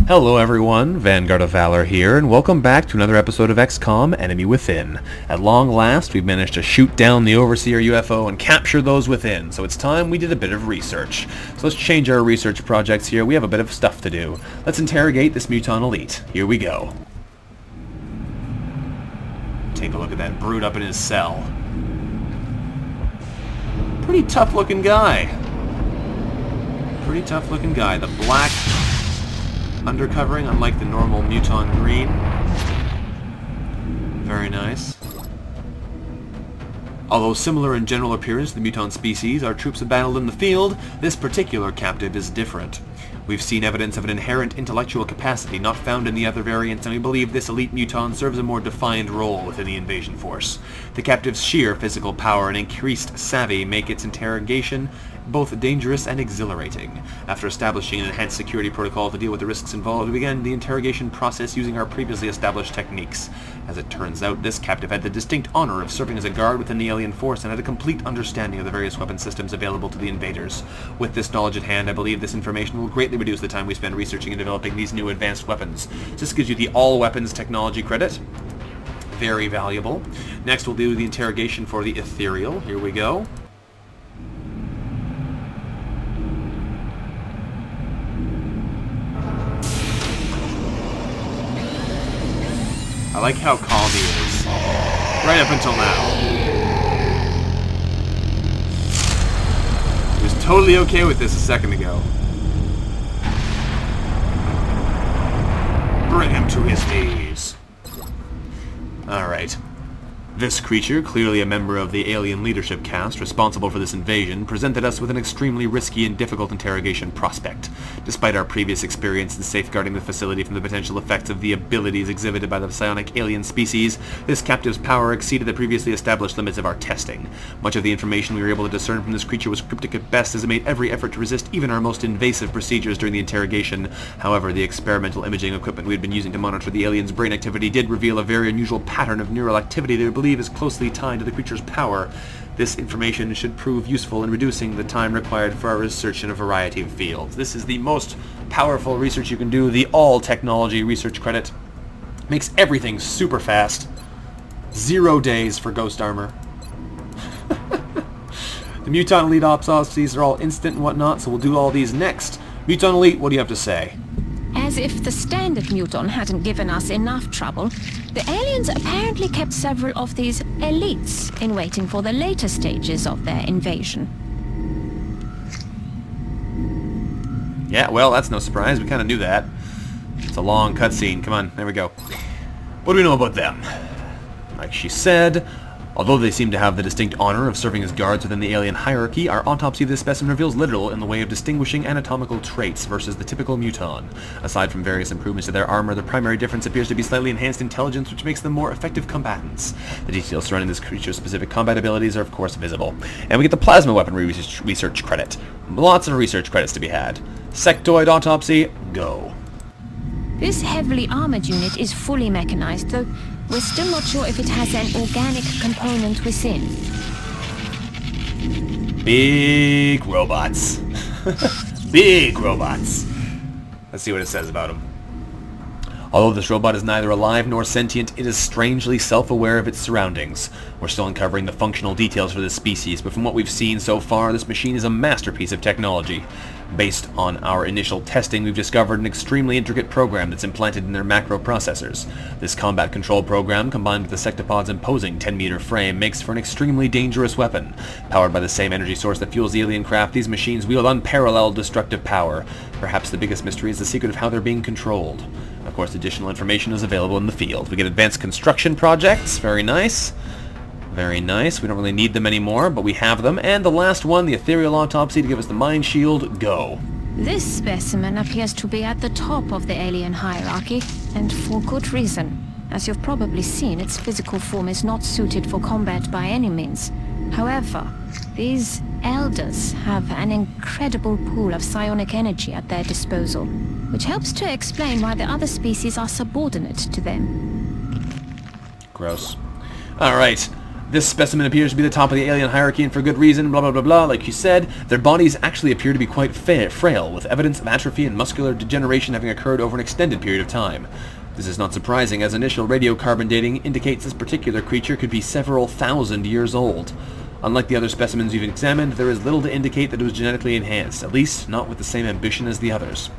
Hello everyone, Vanguard of Valor here, and welcome back to another episode of XCOM Enemy Within. At long last, we've managed to shoot down the Overseer UFO and capture those within, so it's time we did a bit of research. So let's change our research projects here. We have a bit of stuff to do. Let's interrogate this Muton Elite. Here we go. Take a look at that brute up in his cell. Pretty tough looking guy. Pretty tough looking guy. The black undercovering, unlike the normal Muton green. Very nice. Although similar in general appearance to the Muton species our troops have battled in the field, this particular captive is different. We've seen evidence of an inherent intellectual capacity not found in the other variants, and we believe this elite Muton serves a more defined role within the invasion force. The captive's sheer physical power and increased savvy make its interrogation both dangerous and exhilarating. After establishing an enhanced security protocol to deal with the risks involved, we began the interrogation process using our previously established techniques. As it turns out, this captive had the distinct honor of serving as a guard within the alien force and had a complete understanding of the various weapon systems available to the invaders. With this knowledge at hand, I believe this information will greatly reduce the time we spend researching and developing these new advanced weapons. This gives you the all-weapons technology credit. Very valuable. Next, we'll do the interrogation for the ethereal. Here we go. I like how calm he is. Right up until now. He was totally okay with this a second ago. Bring him to his knees. Alright. This creature, clearly a member of the alien leadership caste responsible for this invasion, presented us with an extremely risky and difficult interrogation prospect. Despite our previous experience in safeguarding the facility from the potential effects of the abilities exhibited by the psionic alien species, this captive's power exceeded the previously established limits of our testing. Much of the information we were able to discern from this creature was cryptic at best, as it made every effort to resist even our most invasive procedures during the interrogation. However, the experimental imaging equipment we had been using to monitor the alien's brain activity did reveal a very unusual pattern of neural activity that we believe is closely tied to the creature's power. This information should prove useful in reducing the time required for our research in a variety of fields. This is the most powerful research you can do, the all-technology research credit. Makes everything super fast. 0 days for ghost armor. The Muton Elite autopsies are all instant and whatnot, so we'll do all these next. Muton Elite, what do you have to say? As if the standard Muton hadn't given us enough trouble, the aliens apparently kept several of these elites in waiting for the later stages of their invasion. Yeah, well, that's no surprise. We kind of knew that. It's a long cutscene. Come on, there we go. What do we know about them? Like she said, although they seem to have the distinct honor of serving as guards within the alien hierarchy, our autopsy of this specimen reveals little in the way of distinguishing anatomical traits versus the typical Muton. Aside from various improvements to their armor, the primary difference appears to be slightly enhanced intelligence, which makes them more effective combatants. The details surrounding this creature's specific combat abilities are of course visible. And we get the plasma weapon research credit. Lots of research credits to be had. Sectoid autopsy, go. This heavily armored unit is fully mechanized, though we're still not sure if it has an organic component within. Big robots. Big robots. Let's see what it says about them. Although this robot is neither alive nor sentient, it is strangely self-aware of its surroundings. We're still uncovering the functional details for this species, but from what we've seen so far, this machine is a masterpiece of technology. Based on our initial testing, we've discovered an extremely intricate program that's implanted in their macro processors. This combat control program, combined with the sectopod's imposing 10-meter frame, makes for an extremely dangerous weapon. Powered by the same energy source that fuels the alien craft, these machines wield unparalleled destructive power. Perhaps the biggest mystery is the secret of how they're being controlled. Of course, additional information is available in the field. We get advanced construction projects. Very nice. Very nice. We don't really need them anymore, but we have them. And the last one, the ethereal autopsy to give us the mind shield. Go. This specimen appears to be at the top of the alien hierarchy, and for good reason. As you've probably seen, its physical form is not suited for combat by any means. However, these elders have an incredible pool of psionic energy at their disposal, which helps to explain why the other species are subordinate to them. Gross. Alright. This specimen appears to be the top of the alien hierarchy, and for good reason, blah blah blah blah, like you said. Their bodies actually appear to be quite frail, with evidence of atrophy and muscular degeneration having occurred over an extended period of time. This is not surprising, as initial radiocarbon dating indicates this particular creature could be several thousand years old. Unlike the other specimens we've examined, there is little to indicate that it was genetically enhanced, at least not with the same ambition as the others.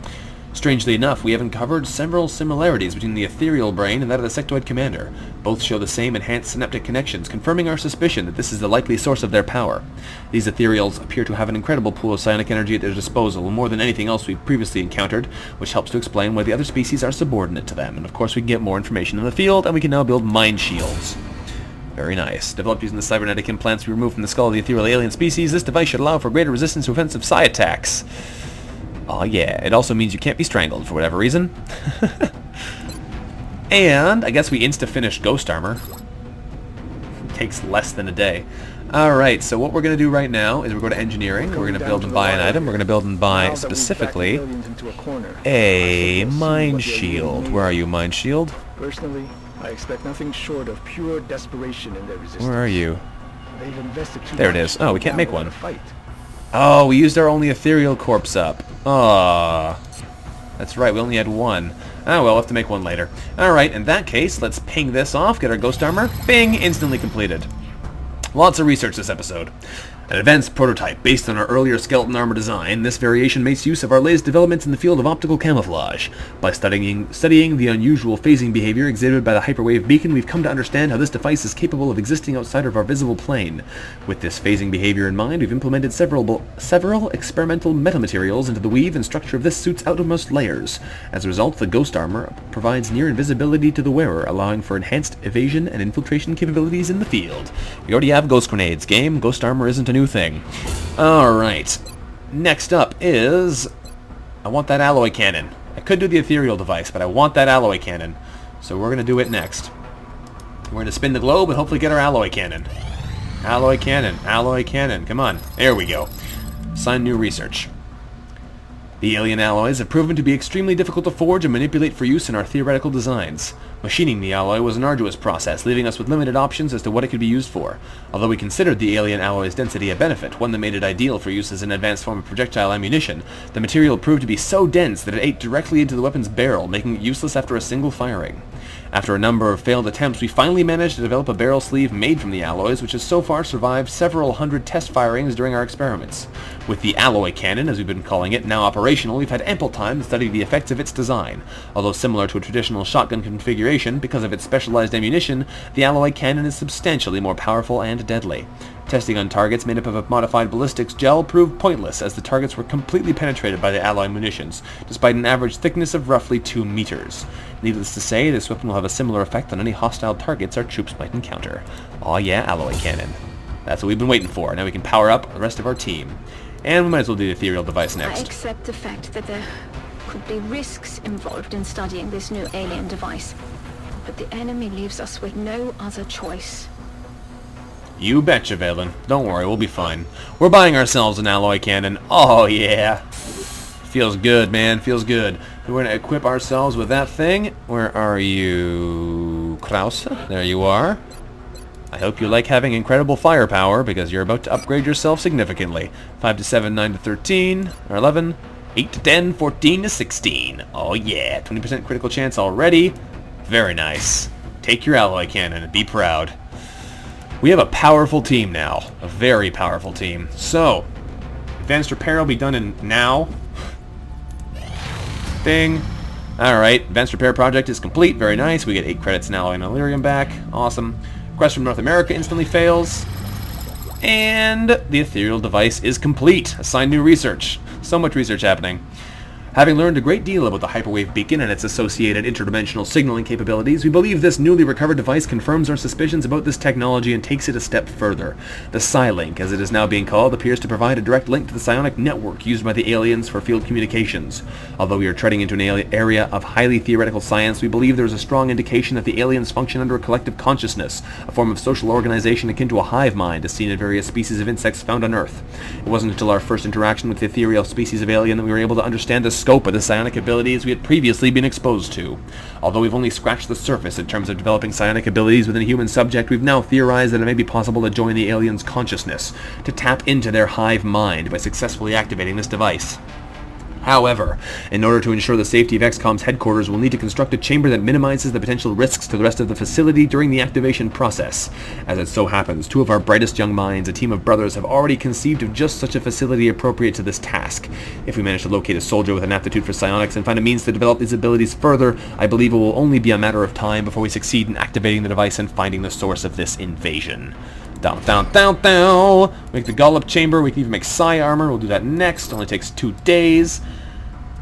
Strangely enough, we have uncovered several similarities between the ethereal brain and that of the sectoid commander. Both show the same enhanced synaptic connections, confirming our suspicion that this is the likely source of their power. These ethereals appear to have an incredible pool of psionic energy at their disposal, more than anything else we've previously encountered, which helps to explain why the other species are subordinate to them. And of course we can get more information in the field, and we can now build mind shields. Very nice. Developed using the cybernetic implants we removed from the skull of the ethereal alien species, this device should allow for greater resistance to offensive psi attacks. Oh yeah, it also means you can't be strangled for whatever reason. And I guess we insta-finished ghost armor. It takes less than a day. Alright, so what we're going to do right now is we're going to engineering, we're going to build and buy an item, we're going to build and buy specifically a mind shield. Where are you, mind shield? Personally, I expect nothing short of pure desperation in their resistance. Where are you? They've invested too There it much, is. Oh, we can't make now they one. wanna fight. Oh, we used our only ethereal corpse up. Ah, that's right, we only had one. Ah, well, we'll have to make one later. Alright, in that case, let's ping this off, get our ghost armor. Bing! Instantly completed. Lots of research this episode. An advanced prototype based on our earlier skeleton armor design, this variation makes use of our latest developments in the field of optical camouflage. By studying the unusual phasing behavior exhibited by the hyperwave beacon, we've come to understand how this device is capable of existing outside of our visible plane. With this phasing behavior in mind, we've implemented several experimental metamaterials into the weave and structure of this suit's outermost layers. As a result, the ghost armor provides near invisibility to the wearer, allowing for enhanced evasion and infiltration capabilities in the field. We already have ghost grenades, game. Ghost armor isn't a new thing. Alright. Next up is... I want that alloy cannon. I could do the ethereal device, but I want that alloy cannon. So we're going to do it next. We're going to spin the globe and hopefully get our alloy cannon. Alloy cannon. Alloy cannon. Come on. There we go. Assign new research. The alien alloys have proven to be extremely difficult to forge and manipulate for use in our theoretical designs. Machining the alloy was an arduous process, leaving us with limited options as to what it could be used for. Although we considered the alien alloy's density a benefit, one that made it ideal for use as an advanced form of projectile ammunition, the material proved to be so dense that it ate directly into the weapon's barrel, making it useless after a single firing. After a number of failed attempts, we finally managed to develop a barrel sleeve made from the alloys, which has so far survived several hundred test firings during our experiments. With the alloy cannon, as we've been calling it, now operational, we've had ample time to study the effects of its design. Although similar to a traditional shotgun configuration, because of its specialized ammunition, the alloy cannon is substantially more powerful and deadly. Testing on targets made up of a modified ballistics gel proved pointless, as the targets were completely penetrated by the alloy munitions, despite an average thickness of roughly 2 meters. Needless to say, this weapon will have a similar effect on any hostile targets our troops might encounter. Aw yeah, alloy cannon. That's what we've been waiting for. Now we can power up the rest of our team. And we might as well do the ethereal device next. I accept the fact that there could be risks involved in studying this new alien device. But the enemy leaves us with no other choice. You betcha, Valen. Don't worry, we'll be fine. We're buying ourselves an alloy cannon. Oh, yeah. Feels good, man. Feels good. We're going to equip ourselves with that thing. Where are you? Krause? There you are. I hope you like having incredible firepower, because you're about to upgrade yourself significantly. 5 to 7, 9 to 13, or 11, 8 to 10, 14 to 16. Oh, yeah. 20% critical chance already. Very nice. Take your alloy cannon and be proud. We have a powerful team now. A very powerful team. So, advanced repair will be done in now. Ding. Alright, advanced repair project is complete. Very nice. We get 8 credits in alloy and Illyrium back. Awesome. Request from North America instantly fails. And the ethereal device is complete. Assign new research. So much research happening. Having learned a great deal about the hyperwave beacon and its associated interdimensional signaling capabilities, we believe this newly recovered device confirms our suspicions about this technology and takes it a step further. The Psi-Link, as it is now being called, appears to provide a direct link to the psionic network used by the aliens for field communications. Although we are treading into an area of highly theoretical science, we believe there is a strong indication that the aliens function under a collective consciousness, a form of social organization akin to a hive mind as seen in various species of insects found on Earth. It wasn't until our first interaction with the ethereal species of alien that we were able to understand the scope scope of the psionic abilities we had previously been exposed to. Although we've only scratched the surface in terms of developing psionic abilities within a human subject, we've now theorized that it may be possible to join the alien's consciousness, to tap into their hive mind by successfully activating this device. However, in order to ensure the safety of XCOM's headquarters, we'll need to construct a chamber that minimizes the potential risks to the rest of the facility during the activation process. As it so happens, two of our brightest young minds, a team of brothers, have already conceived of just such a facility appropriate to this task. If we manage to locate a soldier with an aptitude for psionics and find a means to develop these abilities further, I believe it will only be a matter of time before we succeed in activating the device and finding the source of this invasion. Down, down, down, down. Make the Gullop chamber. We can even make psi armor. We'll do that next. It only takes 2 days.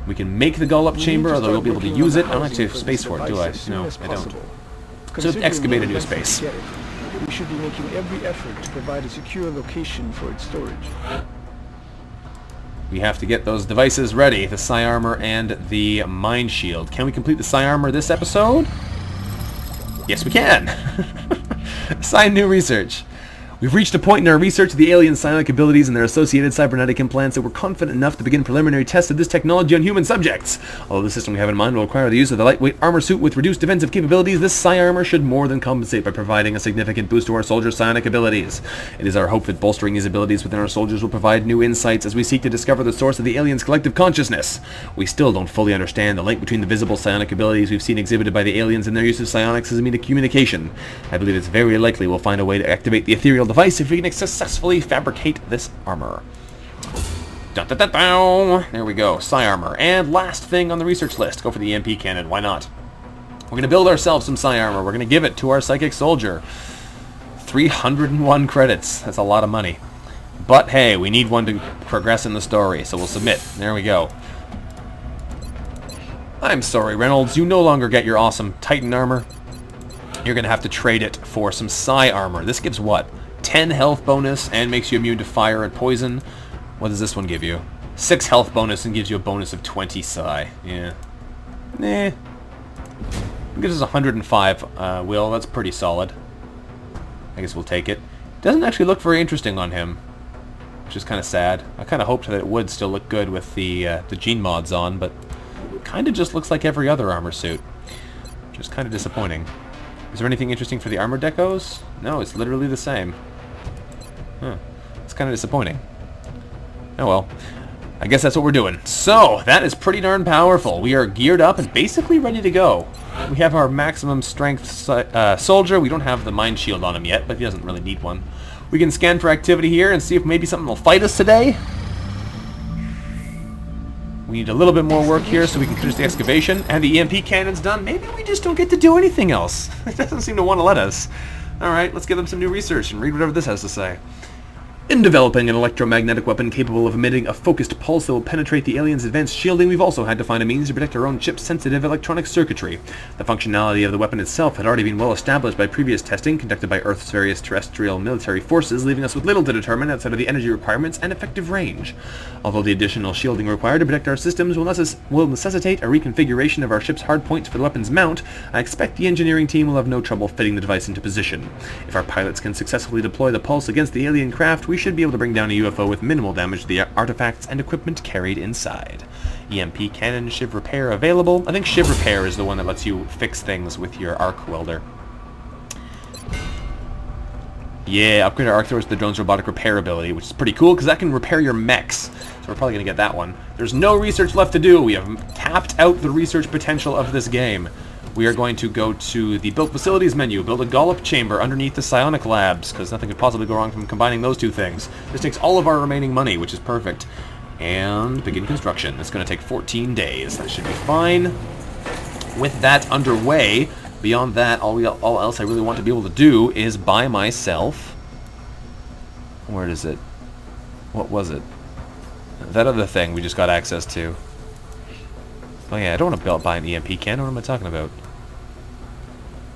We can make the Gullop chamber, although we'll be able to use it. I don't actually have space for it, do I? No, I don't. So excavate a new space. We should be making every effort to provide a secure location for its storage. We have to get those devices ready, the psi armor and the mind shield. Can we complete the psi armor this episode? Yes, we can. Assign new research. We've reached a point in our research of the alien psionic abilities and their associated cybernetic implants that we're confident enough to begin preliminary tests of this technology on human subjects. Although the system we have in mind will require the use of the lightweight armor suit with reduced defensive capabilities, this psi armor should more than compensate by providing a significant boost to our soldiers' psionic abilities. It is our hope that bolstering these abilities within our soldiers will provide new insights as we seek to discover the source of the alien's collective consciousness. We still don't fully understand the link between the visible psionic abilities we've seen exhibited by the aliens and their use of psionics as a means of communication. I believe it's very likely we'll find a way to activate the ethereal device if we can successfully fabricate this armor. Dun, dun, dun, dun. There we go, psi armor. And last thing on the research list, go for the EMP cannon, why not? We're going to build ourselves some psi armor. We're going to give it to our psychic soldier. 301 credits, that's a lot of money. But hey, we need one to progress in the story, so we'll submit. There we go. I'm sorry, Reynolds, you no longer get your awesome Titan armor. You're going to have to trade it for some psi armor. This gives what? 10 health bonus and makes you immune to fire and poison. What does this one give you? 6 health bonus and gives you a bonus of 20 psi. Yeah. Nah. It gives us 105 will. That's pretty solid. I guess we'll take it. Doesn't actually look very interesting on him, which is kind of sad. I kind of hoped that it would still look good with the gene mods on, but kind of just looks like every other armor suit, which is kind of disappointing. Is there anything interesting for the armor decos? No, it's literally the same. Huh. It's kind of disappointing. Oh well. I guess that's what we're doing. So, that is pretty darn powerful. We are geared up and basically ready to go. We have our maximum strength soldier. We don't have the mind shield on him yet, but he doesn't really need one. We can scan for activity here and see if maybe something will fight us today. We need a little bit more work here so we can finish the excavation. And the EMP cannon's done. Maybe we just don't get to do anything else. It doesn't seem to want to let us. Alright, let's give them some new research and read whatever this has to say. In developing an electromagnetic weapon capable of emitting a focused pulse that will penetrate the alien's advanced shielding, we've also had to find a means to protect our own chip-sensitive electronic circuitry. The functionality of the weapon itself had already been well established by previous testing conducted by Earth's various terrestrial military forces, leaving us with little to determine outside of the energy requirements and effective range. Although the additional shielding required to protect our systems will necessitate a reconfiguration of our ship's hardpoints for the weapon's mount, I expect the engineering team will have no trouble fitting the device into position. If our pilots can successfully deploy the pulse against the alien craft, we should be able to bring down a UFO with minimal damage to the artifacts and equipment carried inside. EMP cannon, shiv repair available. I think shiv repair is the one that lets you fix things with your arc welder. Yeah, upgrade our arc throwers to the drone's robotic repair ability, which is pretty cool because that can repair your mechs. So we're probably going to get that one. There's no research left to do. We have tapped out the research potential of this game. We are going to go to the Build Facilities menu, build a Gullop chamber underneath the Psionic labs, because nothing could possibly go wrong from combining those two things. This takes all of our remaining money, which is perfect. And begin construction. It's going to take 14 days. That should be fine. With that underway, beyond that, all else I really want to be able to do is buy myself... Where is it? What was it? That other thing we just got access to. Oh yeah, I don't want to buy an EMP cannon. What am I talking about?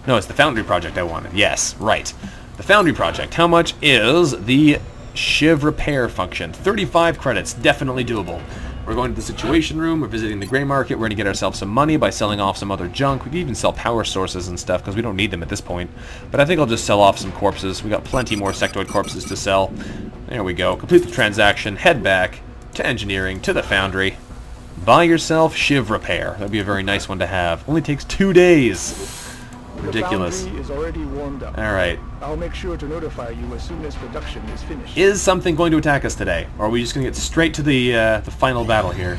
No, it's the Foundry project I wanted. Yes, right. The Foundry project. How much is the shiv repair function? 35 credits. Definitely doable. We're going to the Situation Room. We're visiting the gray market. We're going to get ourselves some money by selling off some other junk. We can even sell power sources and stuff because we don't need them at this point. But I think I'll just sell off some corpses. We got plenty more sectoid corpses to sell. There we go. Complete the transaction. Head back to engineering, to the Foundry. Buy yourself Shiv Repair. That'd be a very nice one to have. Only takes 2 days. Ridiculous. The foundry is already warmed up. Alright. I'll make sure to notify you as soon as production is finished. Is something going to attack us today? Or are we just going to get straight to the final battle here?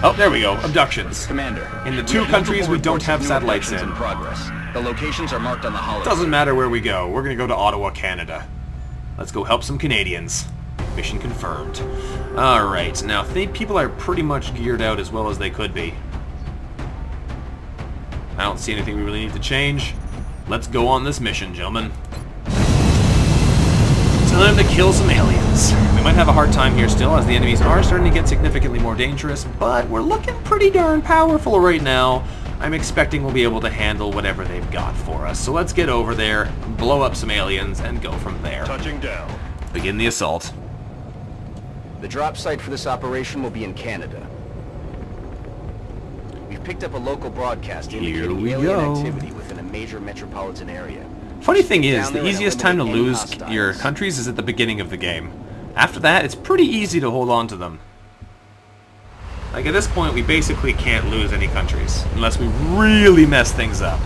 Oh, there we go. Abductions. Commander, in the 2 countries we don't have satellites in. Progress. The locations are marked on the hologram. Doesn't matter where we go. We're going to go to Ottawa, Canada. Let's go help some Canadians. Mission confirmed. Alright, now people are pretty much geared out as well as they could be. I don't see anything we really need to change. Let's go on this mission, gentlemen. Time to kill some aliens. We might have a hard time here still, as the enemies are starting to get significantly more dangerous, but we're looking pretty darn powerful right now. I'm expecting we'll be able to handle whatever they've got for us. So let's get over there, blow up some aliens, and go from there. Touching down. Begin the assault. The drop site for this operation will be in Canada. We've picked up a local broadcast indicating alien activity within a major metropolitan area. Funny thing is, the easiest time to lose your countries is at the beginning of the game. After that, it's pretty easy to hold on to them. Like, at this point, we basically can't lose any countries, unless we really mess things up.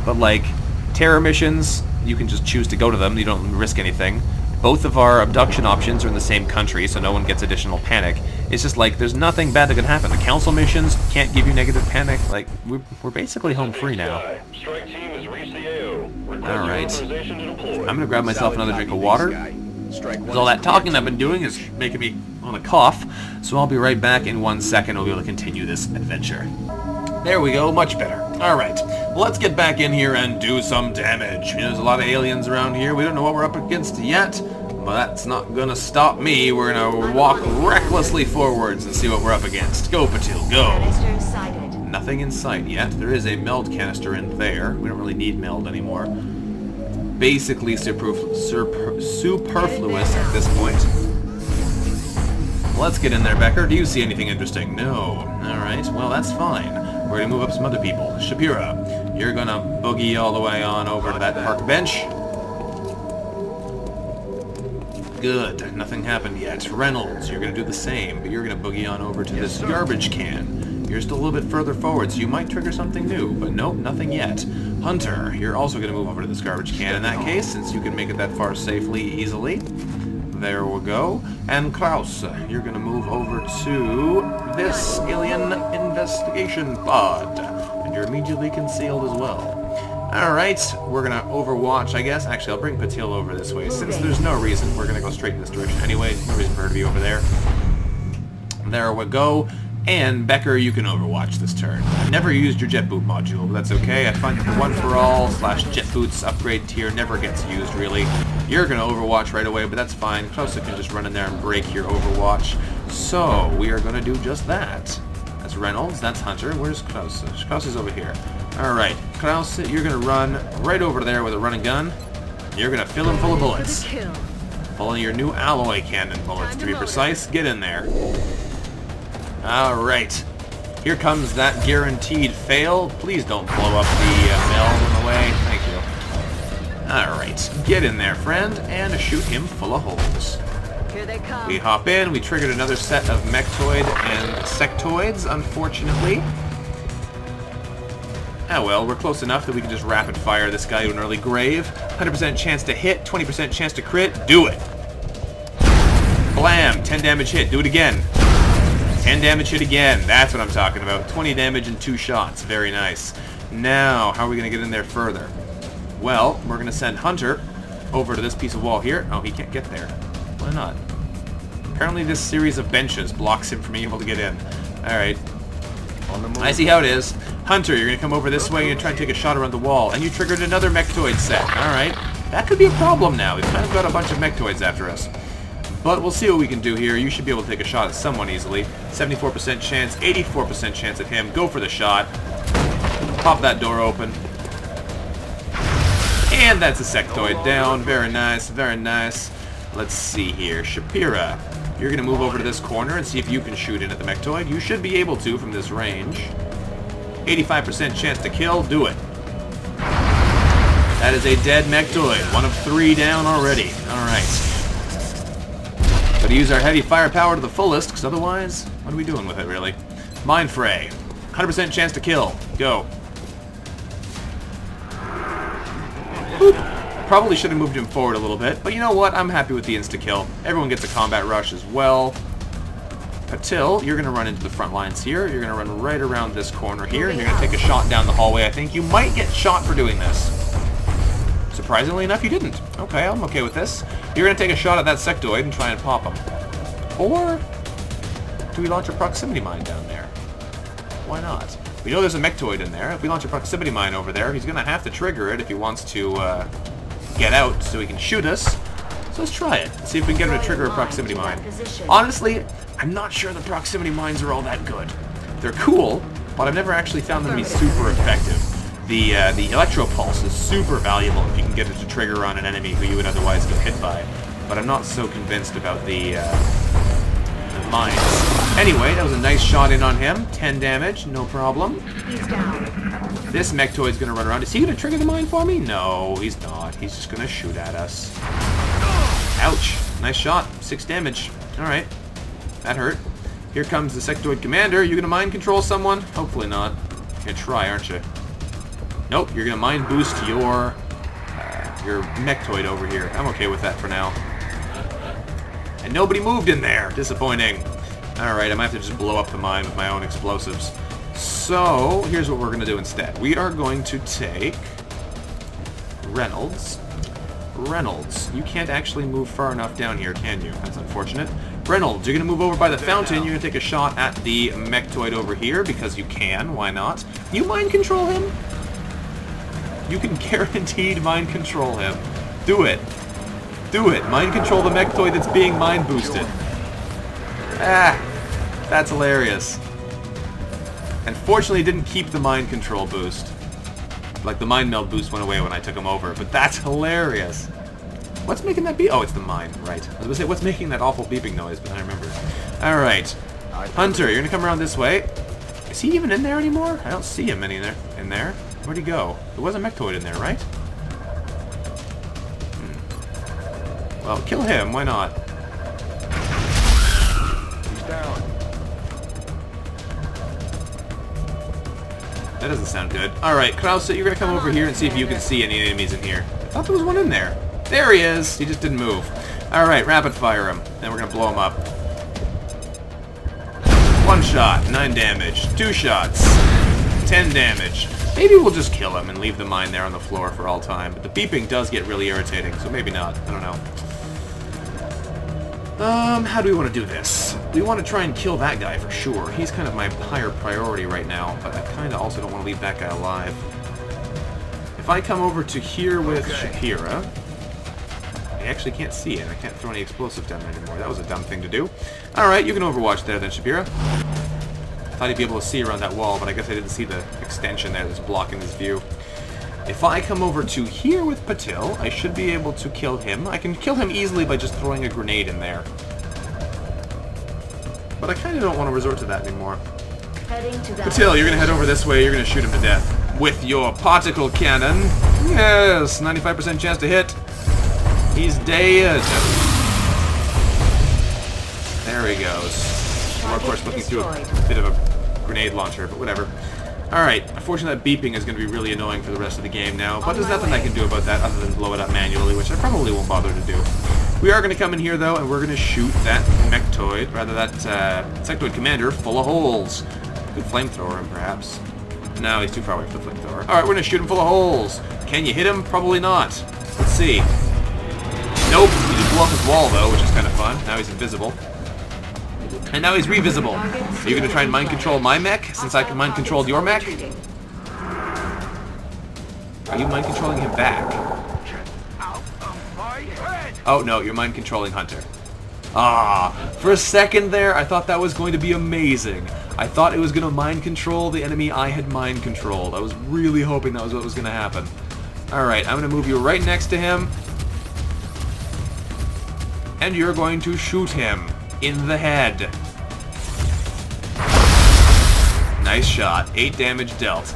But, like, terror missions, you can just choose to go to them, you don't risk anything. Both of our abduction options are in the same country, so no one gets additional panic. It's just like, there's nothing bad that can happen. The council missions can't give you negative panic. Like, we're basically home free now. Alright. I'm gonna grab myself another drink of water. Because all that talking I've been doing is making me want to cough. So I'll be right back in 1 second. We'll be able to continue this adventure. There we go, much better. Alright, well, let's get back in here and do some damage. There's a lot of aliens around here. We don't know what we're up against yet, but that's not gonna stop me. We're gonna walk recklessly forwards and see what we're up against. Go, Patil, go. Nothing in sight yet. There is a meld canister in there. We don't really need meld anymore. Basically superfluous at this point. Let's get in there, Becker. Do you see anything interesting? No. Alright, well, that's fine. We're gonna move up some other people. Shapira, you're gonna boogie all the way on over to that park bench. Good. Nothing happened yet. Reynolds, you're gonna do the same, but you're gonna boogie on over to this garbage can. You're still a little bit further forward, so you might trigger something new, but nope, nothing yet. Hunter, you're also gonna move over to this garbage can in that case, since you can make it that far safely, easily. There we go. And Klaus, you're going to move over to this alien investigation pod. And you're immediately concealed as well. Alright, we're going to overwatch, I guess. Actually, I'll bring Patil over this way. Since there's no reason, we're going to go straight in this direction anyway. No reason for her to be over there. There we go. And Becker, you can overwatch this turn. I've never used your jet boot module, but that's okay. I find that the one-for-all / jet boots upgrade tier never gets used, really. You're going to overwatch right away, but that's fine. Klaus can just run in there and break your overwatch. So, we are going to do just that. That's Reynolds, that's Hunter. Where's Klaus? Klaus is over here. Alright, Klaus, you're going to run right over there with a running gun. You're going to fill him full of bullets. Full of your new alloy cannon bullets, to be precise. Get in there. Alright, here comes that guaranteed fail. Please don't blow up the meld on the way. Thank you. Alright, get in there, friend, and shoot him full of holes. Here they come. We hop in, we triggered another set of mechtoid and sectoids, unfortunately. Ah well, we're close enough that we can just rapid fire this guy to an early grave. 100% chance to hit, 20% chance to crit. Do it! Blam! 10 damage hit. Do it again. 10 damage hit again. That's what I'm talking about. 20 damage in 2 shots. Very nice. Now, how are we going to get in there further? Well, we're going to send Hunter over to this piece of wall here. Oh, he can't get there. Why not? Apparently this series of benches blocks him from being able to get in. Alright. I see how it is. Hunter, you're going to come over this way and try and take a shot around the wall. And you triggered another mechtoid set. Alright. That could be a problem now. We've kind of got a bunch of mechtoids after us. But we'll see what we can do here. You should be able to take a shot at someone easily. 74% chance, 84% chance at him. Go for the shot. Pop that door open. And that's a sectoid down. Very nice, very nice. Let's see here. Shapira, you're going to move over to this corner and see if you can shoot in at the mechtoid. You should be able to from this range. 85% chance to kill. Do it. That is a dead mechtoid. 1 of 3 down already. Alright. Gotta use our heavy firepower to the fullest, because otherwise, what are we doing with it, really? Mind Fray. 100% chance to kill. Go. Boop. Probably should have moved him forward a little bit, but you know what? I'm happy with the insta-kill. Everyone gets a combat rush as well. Patil, you're going to run into the front lines here. You're going to run right around this corner here, and you're going to take a shot down the hallway. I think you might get shot for doing this. Surprisingly enough, you didn't. Okay, I'm okay with this. You're going to take a shot at that sectoid and try and pop him. Or do we launch a proximity mine down there? Why not? We know there's a mechtoid in there. If we launch a proximity mine over there, he's going to have to trigger it if he wants to get out so he can shoot us. So let's try it. Let's see if we can get him to trigger a proximity mine. Honestly, I'm not sure the proximity mines are all that good. They're cool, but I've never actually found them to be super effective. The electro pulse is super valuable if you can get it to trigger on an enemy who you would otherwise get hit by. But I'm not so convinced about the mines. Anyway, that was a nice shot in on him. 10 damage, no problem. He's down. This mechtoid's gonna run around. Is he gonna trigger the mine for me? No, he's not. He's just gonna shoot at us. Ouch. Nice shot. 6 damage. Alright. That hurt. Here comes the sectoid commander. You gonna mind control someone? Hopefully not. You're gonna try, aren't you? Nope. You're gonna mind boost your mechtoid over here. I'm okay with that for now. And nobody moved in there. Disappointing. Alright, I might have to just blow up the mine with my own explosives. So, here's what we're going to do instead. We are going to take Reynolds. Reynolds, you can't actually move far enough down here, can you? That's unfortunate. Reynolds, you're going to move over by the fountain. You're going to take a shot at the mechtoid over here, because you can. Why not? You mind control him? You can guaranteed mind control him. Do it. Do it. Mind control the mechtoid that's being mind boosted. Ah, that's hilarious. Unfortunately, it didn't keep the mind control boost. Like, the mind meld boost went away when I took him over, but that's hilarious. What's making that beep? Oh, it's the mine, right. I was gonna say, what's making that awful beeping noise, but I remember. Alright. Hunter, you're gonna come around this way. Is he even in there anymore? I don't see him in there. Where'd he go? There was a mechtoid in there, right? Well, kill him, why not? He's down. That doesn't sound good. Alright, Krause, you're gonna come over here and see if you can see any enemies in here. I thought there was one in there. There he is! He just didn't move. Alright, rapid fire him. Then we're gonna blow him up. 1 shot, 9 damage. 2 shots, 10 damage. Maybe we'll just kill him and leave the mine there on the floor for all time. But the beeping does get really irritating, so maybe not. I don't know. How do we want to do this? We want to try and kill that guy for sure. He's kind of my higher priority right now, but I kind of also don't want to leave that guy alive. If I come over to here with Shapira, I actually can't see it. I can't throw any explosives down there anymore. That was a dumb thing to do. Alright, you can overwatch there then, Shapira. I thought he'd be able to see around that wall, but I guess I didn't see the extension there that's blocking his view. If I come over to here with Patil, I should be able to kill him. I can kill him easily by just throwing a grenade in there. But I kind of don't want to resort to that anymore. Patil, you're going to head over this way. You're going to shoot him to death. With your particle cannon. Yes, 95% chance to hit. He's dead. There he goes. We're, of course, looking through a bit of a grenade launcher, but whatever. Alright, unfortunately that beeping is going to be really annoying for the rest of the game now, but there's nothing I can do about that other than blow it up manually, which I probably won't bother to do. We are going to come in here, though, and we're going to shoot that mechtoid, rather that sectoid commander, full of holes. Good flamethrower him, perhaps. No, he's too far away for the flamethrower. Alright, we're going to shoot him full of holes. Can you hit him? Probably not. Let's see. Nope, he just blew up his wall, though, which is kind of fun. Now he's invisible. And now he's revisible. Are you going to try and mind control my mech, since I can mind control your mech? Are you mind controlling him back? Oh, no, you're mind controlling Hunter. Ah, for a second there, I thought that was going to be amazing. I thought it was going to mind control the enemy I had mind controlled. I was really hoping that was what was going to happen. Alright, I'm going to move you right next to him. And you're going to shoot him in the head. Nice shot. 8 damage dealt.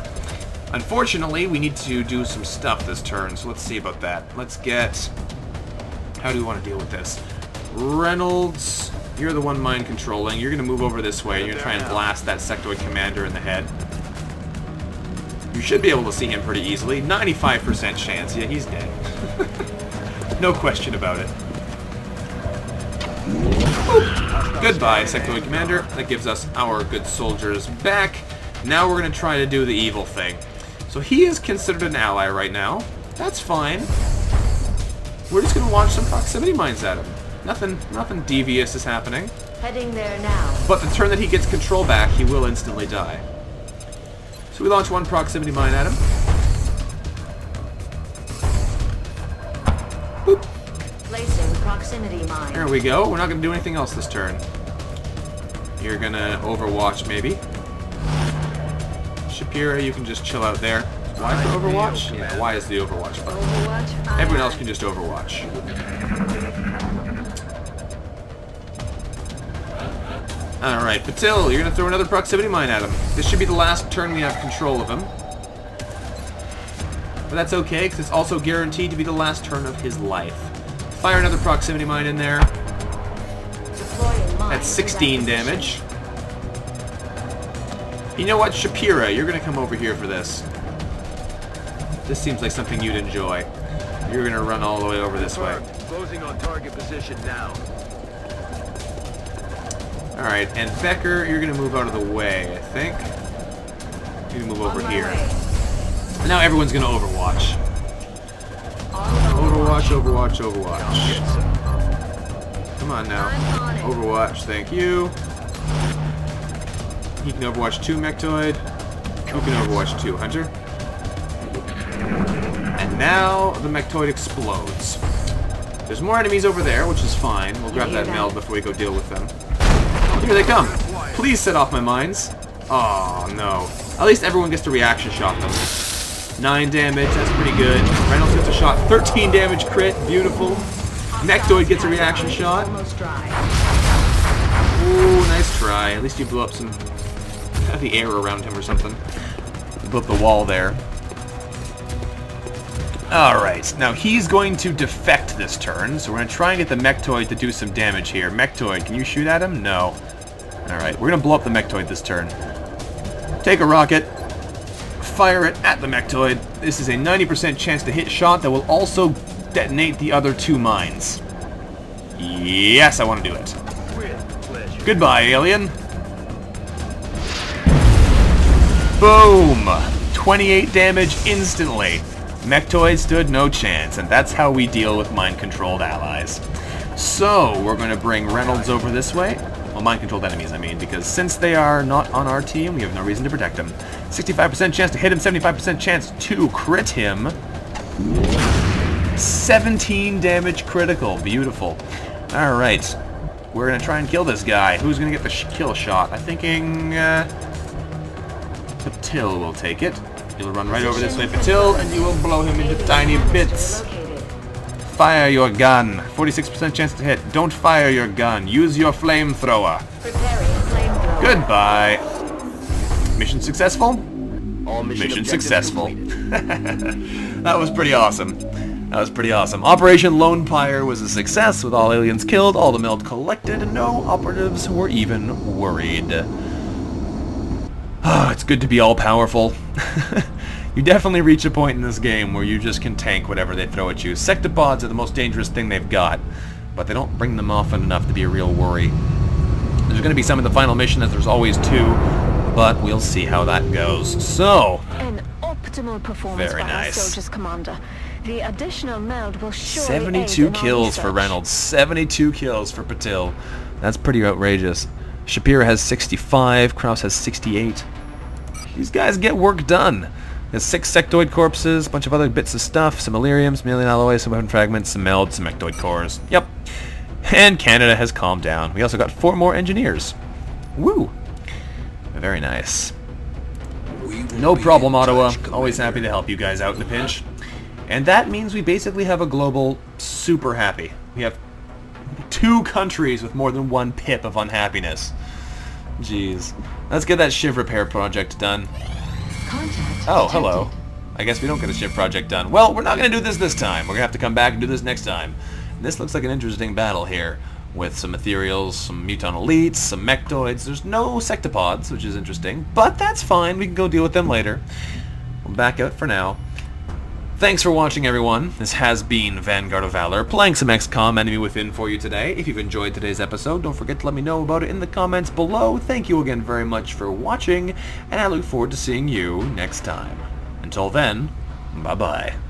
Unfortunately, we need to do some stuff this turn, so let's see about that. Let's get... How do we want to deal with this? Reynolds, you're the one mind controlling. You're going to move over this way. You're going to try and blast that sectoid commander in the head. You should be able to see him pretty easily. 95% chance. Yeah, he's dead. No question about it. Goodbye, sectoid commander. That gives us our good soldiers back. Now we're going to try to do the evil thing. So he is considered an ally right now. That's fine. We're just going to launch some proximity mines at him. Nothing devious is happening. Heading there now. But the turn that he gets control back, he will instantly die. So we launch one proximity mine at him. Boop. Placing proximity mine. There we go. We're not going to do anything else this turn. You're going to overwatch, maybe. Shapira, you can just chill out there. Y for overwatch? Yeah, Y is the overwatch button. Overwatch. Everyone else can just overwatch. Alright, Patil, you're going to throw another proximity mine at him. This should be the last turn we have control of him. But that's okay, because it's also guaranteed to be the last turn of his life. Fire another proximity mine in there. That's 16 damage. You know what, Shapira, you're going to come over here for this. This seems like something you'd enjoy. You're going to run all the way over this way. Closing on target position now. Alright, and Becker, you're going to move out of the way, I think. You can move over here. And now everyone's going to overwatch. Overwatch, overwatch, overwatch. Come on now. Overwatch, thank you. He can overwatch 2, Mechtoid. You can overwatch 2, Hunter. And now the Mechtoid explodes. There's more enemies over there, which is fine. We'll grab that meld before we go deal with them. Here they come. Please set off my mines. Oh, no. At least everyone gets to reaction shot them. 9 damage, that's pretty good. Reynolds gets a shot. 13 damage crit, beautiful. Mechtoid gets a reaction shot. Ooh, nice try. At least you blew up some... the air around him or something. You blew up the wall there. Alright, now he's going to defect this turn, so we're going to try and get the Mechtoid to do some damage here. Mechtoid, can you shoot at him? No. Alright, we're going to blow up the Mechtoid this turn. Take a rocket, fire it at the Mechtoid. This is a 90% chance to hit shot that will also detonate the other 2 mines. Yes, I want to do it. Goodbye, alien. Boom! 28 damage instantly. Mechtoid stood no chance, and that's how we deal with mind-controlled allies. So, we're going to bring Reynolds over this way. Well, mind-controlled enemies, I mean, because since they are not on our team, we have no reason to protect them. 65% chance to hit him, 75% chance to crit him. 17 damage critical. Beautiful. Alright. We're going to try and kill this guy. Who's going to get the kill shot? I'm thinking... Patil will take it. You'll run right over this way, Patil, and you will blow him into tiny bits. Fire your gun. 46% chance to hit. Don't fire your gun. Use your flamethrower. Goodbye. Mission successful? Mission successful. That was pretty awesome. That was pretty awesome. Operation Lone Pyre was a success, with all aliens killed, all the meld collected, and no operatives were even worried. Oh, it's good to be all-powerful. You definitely reach a point in this game where you just can tank whatever they throw at you. Sectopods are the most dangerous thing they've got, but they don't bring them often enough to be a real worry. There's going to be some in the final mission, as there's always 2, but we'll see how that goes. So, an optimal performance very by nice. our soldiers, Commander. The additional meld will surely 72 kills for Reynolds, 72 kills for Patil. That's pretty outrageous. Shapira has 65, Kraus has 68. These guys get work done. There's 6 sectoid corpses, a bunch of other bits of stuff, some Illyriums, some alien alloys, some weapon fragments, some melds, some mechtoid cores. Yep. And Canada has calmed down. We also got 4 more engineers. Woo! Very nice. No problem, Ottawa. Always happy to help you guys out in a pinch. And that means we basically have a global super happy. We have 2 countries with more than 1 pip of unhappiness. Jeez. Let's get that shiv repair project done. Oh, hello. I guess we don't get a shiv project done. Well, we're not going to do this time. We're going to have to come back and do this next time. This looks like an interesting battle here. with some ethereals, some muton elites, some mechtoids. There's no sectopods, which is interesting, but that's fine. We can go deal with them later. We'll back out for now. Thanks for watching, everyone. This has been Vanguard of Valor, playing some XCOM Enemy Within for you today. If you've enjoyed today's episode, don't forget to let me know about it in the comments below. Thank you again very much for watching, and I look forward to seeing you next time. Until then, bye-bye.